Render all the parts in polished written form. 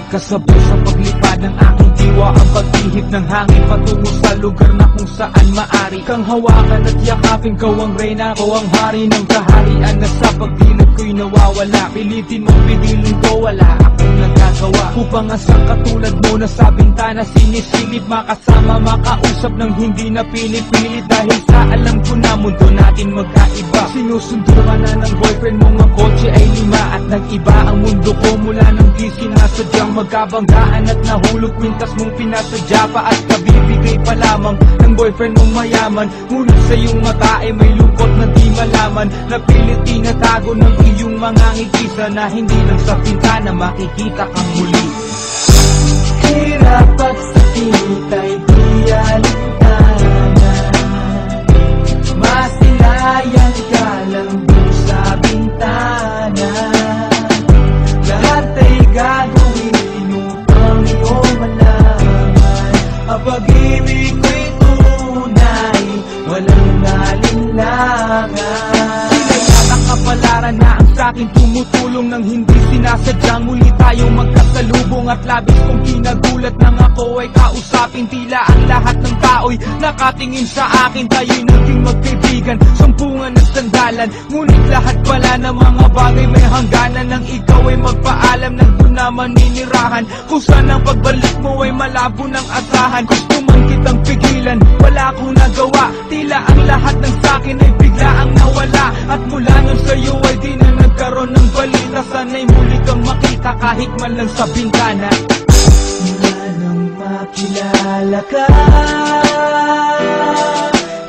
Kasabay sa paglipad ng aking diwa ang pag-ihip ng hangin patungo sa lugar na kung saan maari kang hawakan at yakapin. Kau ang reyna, ko ang hari ng kaharian na sa pagdilag ko'y nawawala. Pilitin mo, pidilin ko, wala akong nagagawa upang asang katulad mo na sa bintana sinisilip, makasama, makausap ng hindi na pinipilit. Dahil sa alam ko na mundo natin magkaiba. Sinusundo ka na ng boyfriend mo, ang kotse ay 5 at nag-iba ang mundo ko mula nang di sinasadyang magkabanggaan at nahulog kwintas mong pinasadya pa at kabibigay pa lamang ng boyfriend mong mayaman. Ngunit sa iyong mata ay may lungkot na di malaman, napilit tinatago ng iyong mga ngikisa na hindi lang sa pintana makikita kang muli. Hirap at sakit ay di alintana, masilayan ka lang doon sa bintana. Lahat ay gagawin upang iyong malaman ang pag-ibig ko'y tunay, walang alinlangan. Kapalaran na ang sa'kin tumutulong nang hindi sinasadyang muli tayong magkasalubong. At labis kong kinagulat nang ako ay kausapin, tila ang lahat ng tao'y nakatingin sa akin. Tayo'y naging magkaibigan, sampungan at sandalan, ngunit lahat pala ng mga bagay may hangganan. Nang ikaw ay magpaalam ng doon na maninirahan, kung saan ang pagbalik mo ay malabo ng asahan. Gusto man kitang pigilan, wala akong nagawa, tila ang lahat ng sa'kin ay bigla ang nawala. At mula nun sa'yo ay di na nagkaroon ng balita, sana'y muli kang makita kahit man lang sa bintana. Mula nang makilala ka,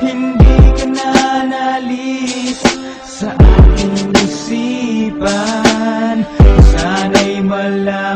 hindi ka na nalis sa aking isipan. Sana'y malaman